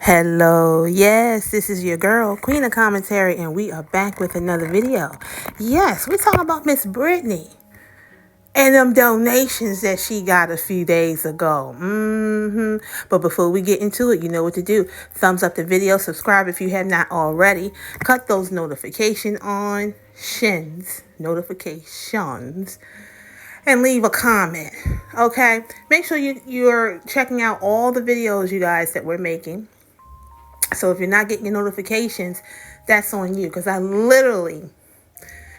Hello, yes, this is your girl, Queen of Commentary, and we are back with another video. Yes, we're talking about Miss Brittany and them donations that she got a few days ago. But before we get into it, you know what to do. Thumbs up the video, subscribe if you have not already. Cut those notifications, and leave a comment. Okay? Make sure you're checking out all the videos, you guys, that we're making. So if you're not getting your notifications, that's on you. Because I literally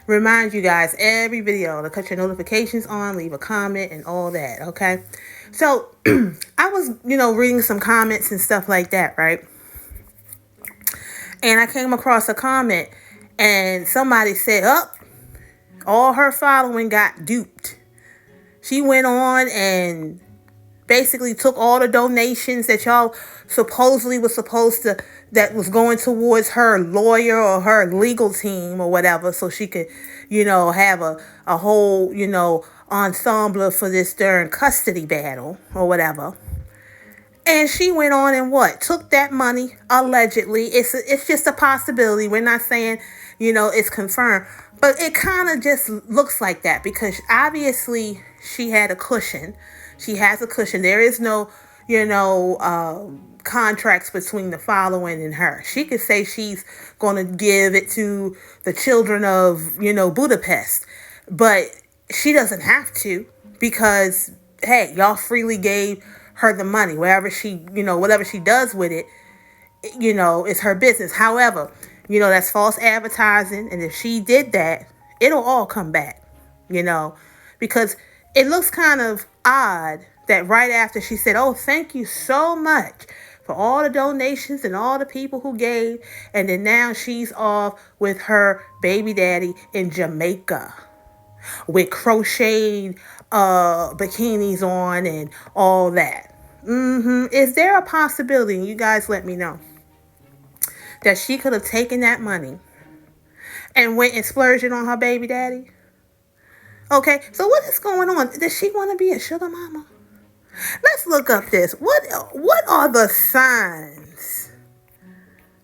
remind you guys every video to cut your notifications on, leave a comment, and all that. Okay. So I was, reading some comments and stuff like that, right? And I came across a comment and somebody said, all her following got duped. She went on and basically took all the donations that y'all supposedly was supposed to, that was going towards her lawyer or her legal team or whatever, so she could, have a whole, ensemble for this darn custody battle or whatever. And she went on and took that money, allegedly. It's just a possibility. We're not saying, it's confirmed. But it kind of just looks like that because obviously she had a cushion. She has a cushion. There is no, contracts between the following and her. She could say she's going to give it to the children of, Budapest. But she doesn't have to because, hey, y'all freely gave her the money. Wherever she, whatever she does with it, it's her business. However, that's false advertising. And if she did that, it'll all come back, because it looks kind of odd that right after she said, oh, thank you so much for all the donations and all the people who gave. And then now she's off with her baby daddy in Jamaica with crocheted bikinis on and all that. Is there a possibility, and you guys let me know, that she could have taken that money and went and splurged it on her baby daddy? Okay, so what is going on? Does she want to be a sugar mama? Let's look up this. What are the signs,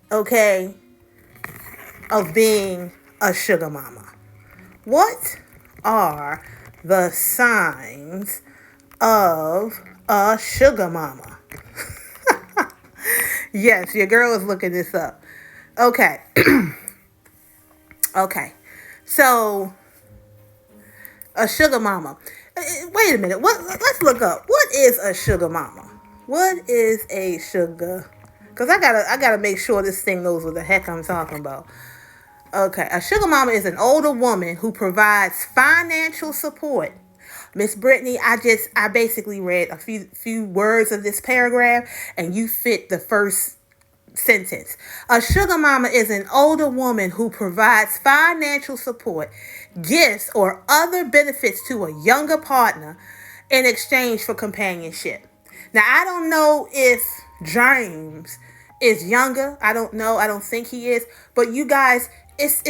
okay, of being a sugar mama? What are the signs of a sugar mama? Yes, your girl is looking this up. Okay. Okay. So, a sugar mama. Wait a minute. Let's look up. What is a sugar mama? What is a sugar? Because I gotta make sure this thing knows what the heck I'm talking about. Okay, a sugar mama is an older woman who provides financial support. Miss Brittany, I basically read a few words of this paragraph, and you fit the first sentence. A sugar mama is an older woman who provides financial support, gifts, or other benefits to a younger partner in exchange for companionship. Now, I don't know if James is younger. I don't know. I don't think he is. But you guys, it's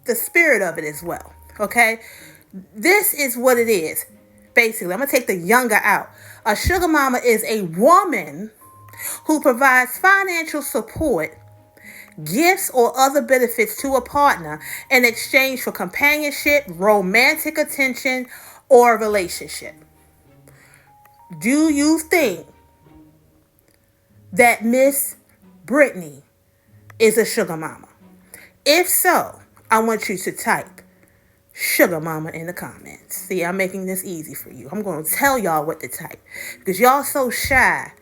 the spirit of it as well. Okay? This is what it is. Basically, I'm going to take the younger out. A sugar mama is a woman who provides financial support, gifts, or other benefits to a partner in exchange for companionship, romantic attention, or a relationship. Do you think that Miss Brittany is a sugar mama? If so, I want you to type sugar mama in the comments. See, I'm making this easy for you. I'm going to tell y'all what to type because y'all so shy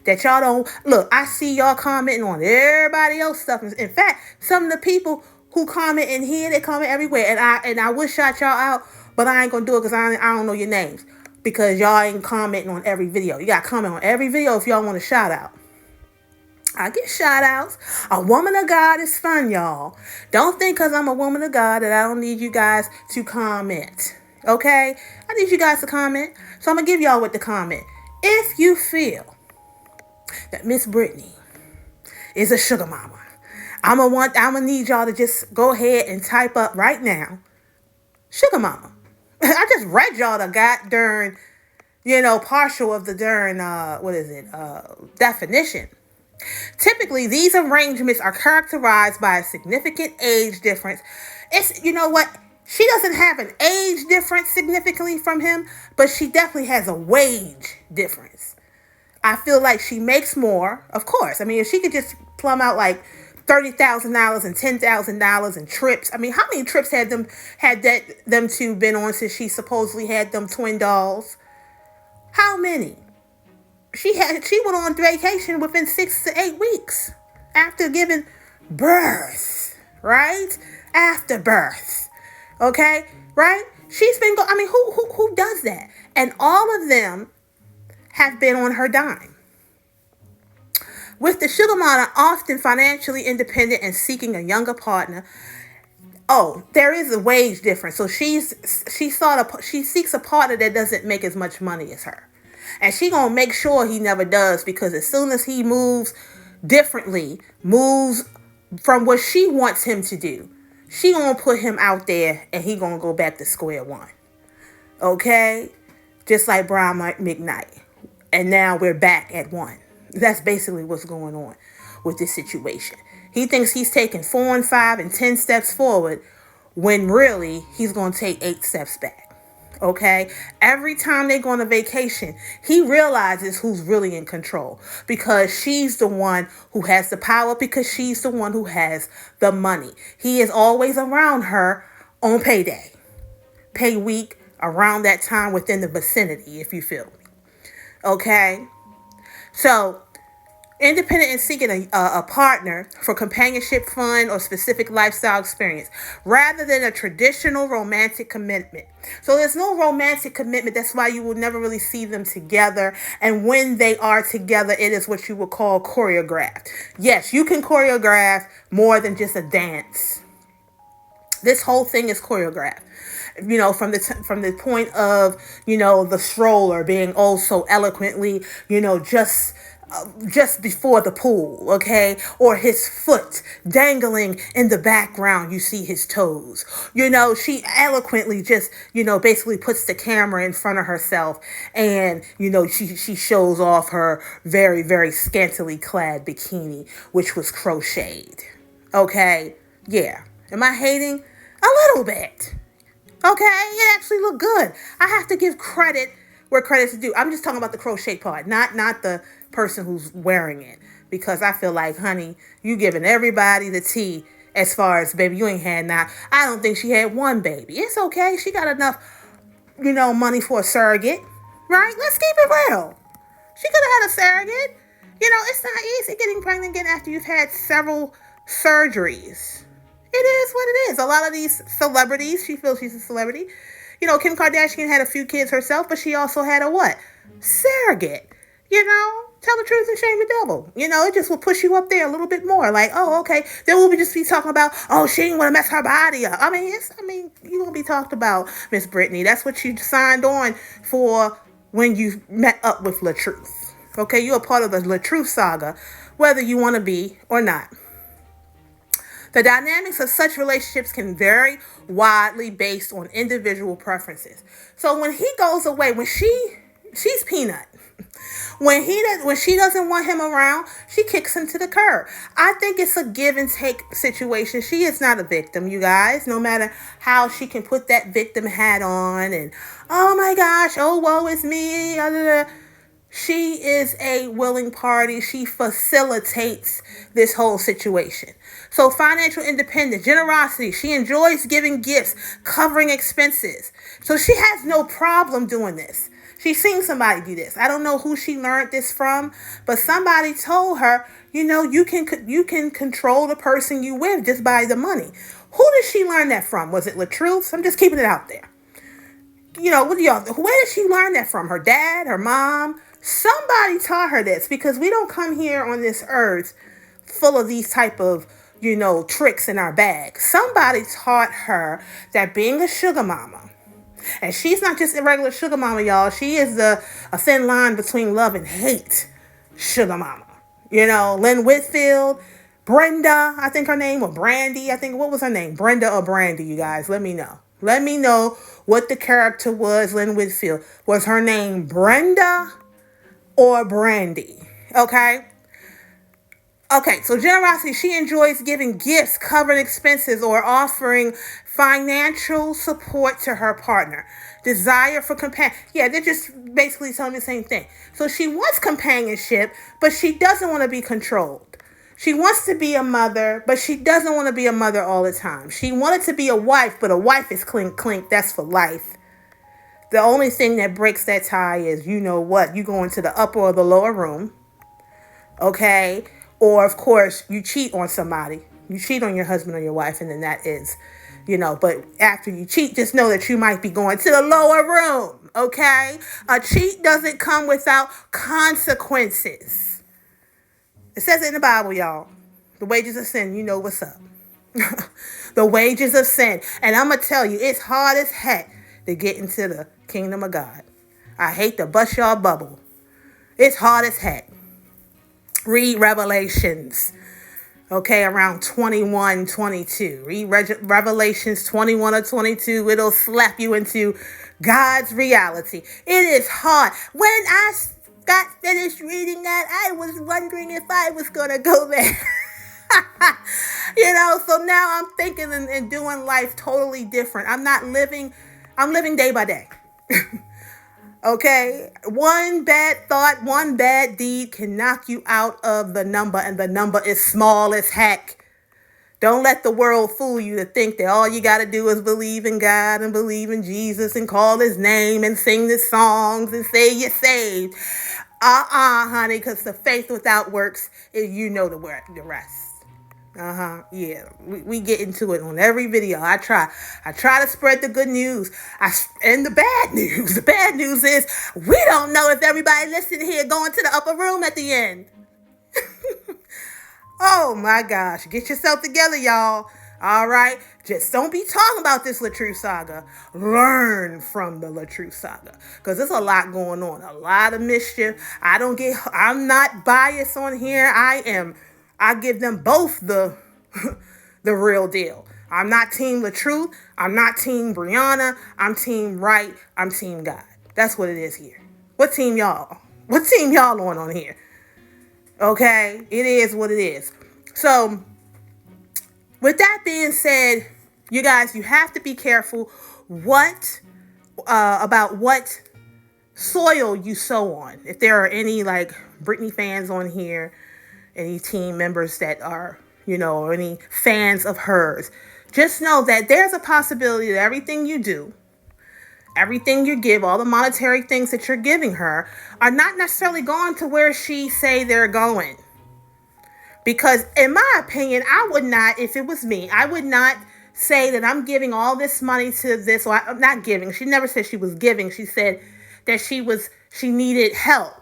that y'all don't look. I see y'all commenting on everybody else stuff. In fact, some of the people who comment in here, they comment everywhere, and I would shout y'all out, but I ain't gonna do it because I don't know your names because y'all ain't commenting on every video. You gotta comment on every video if y'all want a shout out. I get shout outs. A woman of God is fun, y'all. Don't think because I'm a woman of God that I don't need you guys to comment. Okay? I need you guys to comment. So I'm going to give y'all what to comment. If you feel that Miss Brittany is a sugar mama, I'm gonna need y'all to just go ahead and type up right now, sugar mama. I just read y'all the goddamn, partial of the darn, definition. Typically, these arrangements are characterized by a significant age difference. You know what? She doesn't have an age difference significantly from him, but she definitely has a wage difference. I feel like she makes more, of course. I mean, if she could just plumb out like $30,000 and $10,000 in trips. I mean, how many trips them two been on since she supposedly had them twin dolls? How many? She went on vacation within 6 to 8 weeks after giving birth, right? After birth, okay, right? She's been I mean, who does that? And all of them have been on her dime. With the sugar mama often financially independent and seeking a younger partner, there is a wage difference. So she seeks a partner that doesn't make as much money as her. And she gonna make sure he never does, because as soon as he moves differently, moves from what she wants him to do, she gonna put him out there and he gonna go back to square one. Okay? Just like Brian McKnight. And now we're back at one. That's basically what's going on with this situation. He thinks he's taking 4 and 5 and 10 steps forward when really he's going to take 8 steps back. Okay? Every time they go on a vacation, he realizes who's really in control, because she's the one who has the power, because she's the one who has the money. He is always around her on payday, pay week, around that time, within the vicinity, if you feel me. Okay? So, independent and seeking a partner for companionship, fun, or specific lifestyle experience, rather than a traditional romantic commitment. So there's no romantic commitment. That's why you will never really see them together. And when they are together, it is what you would call choreographed. Yes, you can choreograph more than just a dance. This whole thing is choreographed. You know, from the point of, you know, the stroller being oh so eloquently, you know, just before the pool, okay? Or his foot dangling in the background, you see his toes. You know, she eloquently just, you know, basically puts the camera in front of herself, and, you know, she shows off her very, very scantily clad bikini, which was crocheted. Okay? Yeah. Am I hating? A little bit. Okay? It actually looked good. I have to give credit where credit's due. I'm just talking about the crochet part, not the person who's wearing it, because I feel like, honey, you giving everybody the tea as far as, baby, you ain't had not. I don't think she had one baby. It's okay. She got enough, you know, money for a surrogate, right? Let's keep it real. She could have had a surrogate. You know, it's not easy getting pregnant again after you've had several surgeries. It is what it is. A lot of these celebrities, she feels she's a celebrity. You know, Kim Kardashian had a few kids herself, but she also had a what? Surrogate. You know, tell the truth and shame the devil. You know, it just will push you up there a little bit more. Like, oh, okay. Then we'll just be talking about, oh, she didn't want to mess her body up. I mean, you're going to be talked about, Miss Brittany. That's what you signed on for when you met up with Latruth. Okay, you're a part of the Latruth saga, whether you want to be or not. The dynamics of such relationships can vary widely based on individual preferences. So when he goes away, when she's peanut. When she doesn't want him around, she kicks him to the curb. I think it's a give and take situation. She is not a victim, you guys. No matter how she can put that victim hat on and, oh my gosh, oh woe is me. She is a willing party. She facilitates this whole situation. So financial independence, generosity. She enjoys giving gifts, covering expenses. So she has no problem doing this. She's seen somebody do this. I don't know who she learned this from, but somebody told her, you know, you can control the person you with just by the money. Who did she learn that from? Was it Latruth? I'm just keeping it out there. You know, where did she learn that from? Her dad, her mom? Somebody taught her this, because we don't come here on this earth full of these type of, you know, tricks in our bag. Somebody taught her that being a sugar mama, and she's not just a regular sugar mama, y'all. She is a thin line between love and hate sugar mama. You know, Lynn Whitfield, Brenda, I think her name, or Brandy. What was her name? Brenda or Brandy, you guys? Let me know. Let me know what the character was, Lynn Whitfield. Was her name Brenda or Brandy? Okay? Okay, so generosity, she enjoys giving gifts, covering expenses, or offering financial support to her partner. Desire for companion. Yeah, they're just basically telling me the same thing. So she wants companionship, but she doesn't want to be controlled. She wants to be a mother, but she doesn't want to be a mother all the time. She wanted to be a wife, but a wife is clink clink. That's for life. The only thing that breaks that tie is, you know what, you go into the upper or the lower room, okay? Or, of course, you cheat on somebody. You cheat on your husband or your wife, and then that is, but after you cheat, just know that you might be going to the lower room, okay? A cheat doesn't come without consequences. It says it in the Bible, y'all. The wages of sin, you know what's up. The wages of sin. And I'm going to tell you, it's hard as heck to get into the kingdom of God. I hate to bust y'all bubble. It's hard as heck. Read Revelations, okay, around 21, 22. Read Revelations 21 or 22. It'll slap you into God's reality. It is hard. When I got finished reading that, I was wondering if I was going to go there. So now I'm thinking and doing life totally different. I'm living day by day. Okay? One bad thought, one bad deed can knock you out of the number, and the number is small as heck. Don't let the world fool you to think that all you got to do is believe in God and believe in Jesus and call his name and sing the songs and say you're saved. Honey, because the faith without works, you know the rest. Yeah. We get into it on every video. I try to spread the good news. And the bad news. The bad news is we don't know if everybody listening here going to the upper room at the end. Oh my gosh. Get yourself together, y'all. All right. Just don't be talking about this Latruth saga. Learn from the Latruth saga. Because there's a lot going on. A lot of mischief. I'm not biased on here. I give them both the real deal. I'm not team Latruth. I'm not team Briana. I'm team right. I'm team God. That's what it is here. What team y'all? What team y'all on here? Okay? It is what it is. So, with that being said, you guys, you have to be careful about what soil you sow on. If there are any Britney fans on here, any team members that are, or any fans of hers, just know that there's a possibility that everything you do, everything you give, all the monetary things that you're giving her are not necessarily going to where she say they're going. Because in my opinion, I would not, if it was me, I would not say that I'm giving all this money to this, or I'm not giving. She never said she was giving. She said that she needed help.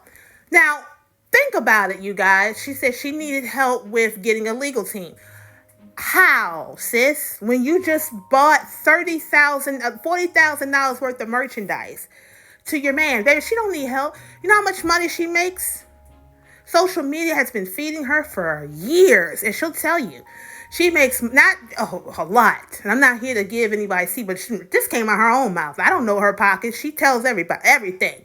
Now, think about it, you guys. She said she needed help with getting a legal team. How, sis? When you just bought $40,000 worth of merchandise to your man, baby, she don't need help. You know how much money she makes? Social media has been feeding her for years, and she'll tell you. She makes not a lot. And I'm not here to give anybody see, but this came out her own mouth. I don't know her pockets. She tells everybody everything.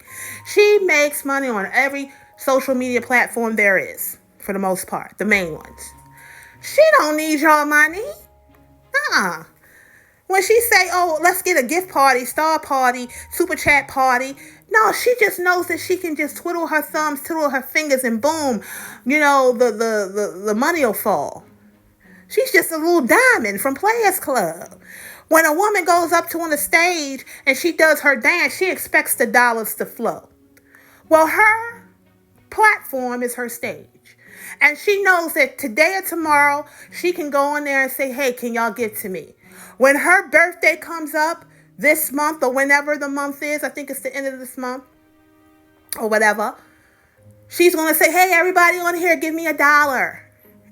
She makes money on every social media platform there is, for the most part, the main ones. She don't need your money. When she say, oh, let's get a gift party, star party, super chat party, no, she just knows that she can just twiddle her thumbs, twiddle her fingers, and boom, the money will fall. She's just a little diamond from Players Club. When a woman goes up to on the stage and she does her dance, she expects the dollars to flow. Well, her platform is her stage. And she knows that today or tomorrow, she can go in there and say, hey, can y'all give to me? When her birthday comes up this month or whenever the month is, I think it's the end of this month or whatever, she's going to say, hey, everybody on here, give me $1.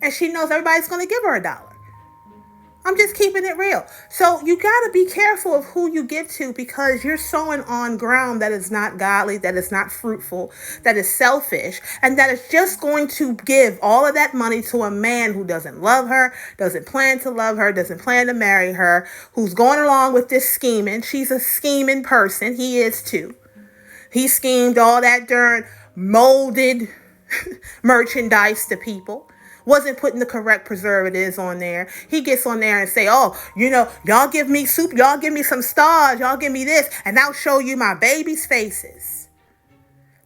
And she knows everybody's going to give her $1. I'm just keeping it real. So you got to be careful of who you give to, because you're sowing on ground that is not godly, that is not fruitful, that is selfish, and that is just going to give all of that money to a man who doesn't love her, doesn't plan to love her, doesn't plan to marry her, who's going along with this scheming. She's a scheming person. He is too. He schemed all that darn molded merchandise to people. wasn't putting the correct preservatives on there. He gets on there and say, oh, y'all give me soup, y'all give me some stars, y'all give me this, and I'll show you my babies' faces.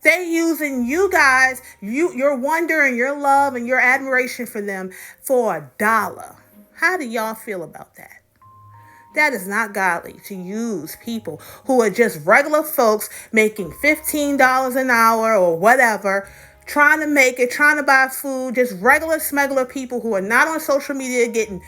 They using you guys, your wonder and your love and your admiration for them for $1. How do y'all feel about that? That is not godly to use people who are just regular folks making $15 an hour or whatever, trying to make it, trying to buy food, just regular smuggler people who are not on social media getting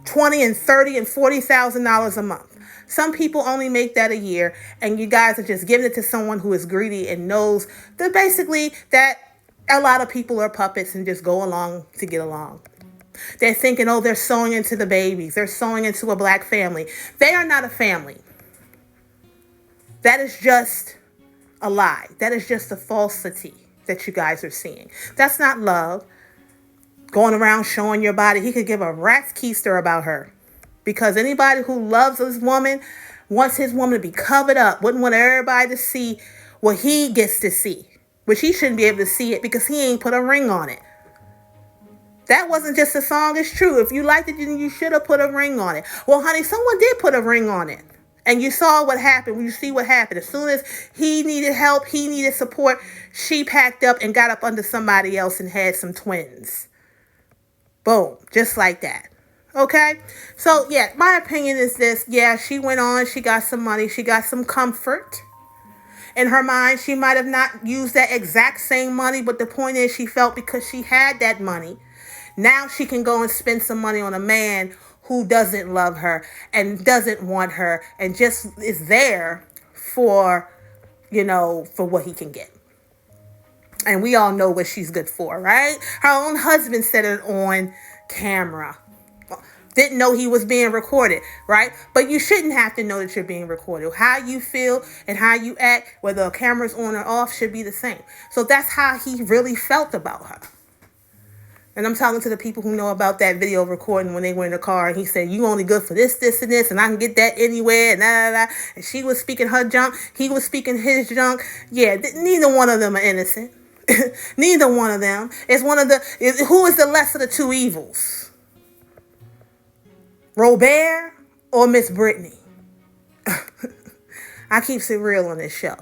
$20 and $30 and $40,000 a month. Some people only make that a year, and you guys are just giving it to someone who is greedy and knows that basically that a lot of people are puppets and just go along to get along. They're thinking, oh, they're sewing into the babies. They're sewing into a black family. They are not a family. That is just a lie. That is just a falsity that you guys are seeing. That's not love. Going around showing your body. He could give a rat's keister about her. Because anybody who loves this woman wants his woman to be covered up. Wouldn't want everybody to see what he gets to see. Which he shouldn't be able to see it because he ain't put a ring on it. That wasn't just a song, it's true. If you liked it, then you should have put a ring on it. Well, honey, someone did put a ring on it. And you saw what happened. You see what happened. As soon as he needed help, he needed support, she packed up and got up under somebody else and had some twins. Boom. Just like that. Okay? So, yeah, my opinion is this. Yeah, she went on. She got some money. She got some comfort. In her mind, she might have not used that exact same money. But the point is, she felt because she had that money, now she can go and spend some money on a man who doesn't love her and doesn't want her and just is there for, for what he can get. And we all know what she's good for, right? Her own husband said it on camera. Didn't know he was being recorded, right? But you shouldn't have to know that you're being recorded. How you feel and how you act, whether a camera's on or off, should be the same. So that's how he really felt about her. And I'm talking to the people who know about that video recording when they were in the car. And he said, you only good for this, this, and this. And I can get that anywhere. And, and she was speaking her junk. He was speaking his junk. Yeah, neither one of them are innocent. Neither one of them. It's who is the less of the two evils? Robert or Miss Brittany? I keep it real on this show.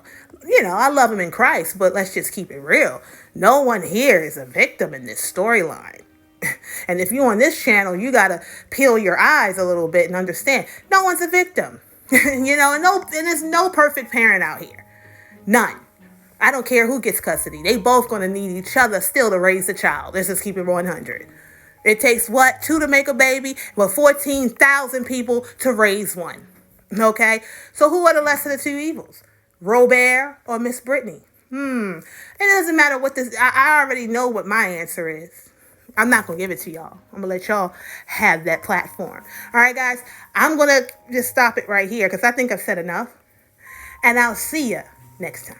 I love him in Christ, but let's just keep it real. No one here is a victim in this storyline. And if you're on this channel, you got to peel your eyes a little bit and understand. No one's a victim. And there's no perfect parent out here. None. I don't care who gets custody. They both going to need each other still to raise the child. Let's just keep it 100. It takes what? 2 to make a baby? Well, 14,000 people to raise one. Okay? So who are the lesser of the two evils? Robert or Miss Brittany? It doesn't matter what this... I already know what my answer is. I'm not going to give it to y'all. I'm going to let y'all have that platform. All right, guys? I'm going to just stop it right here because I think I've said enough. And I'll see you next time.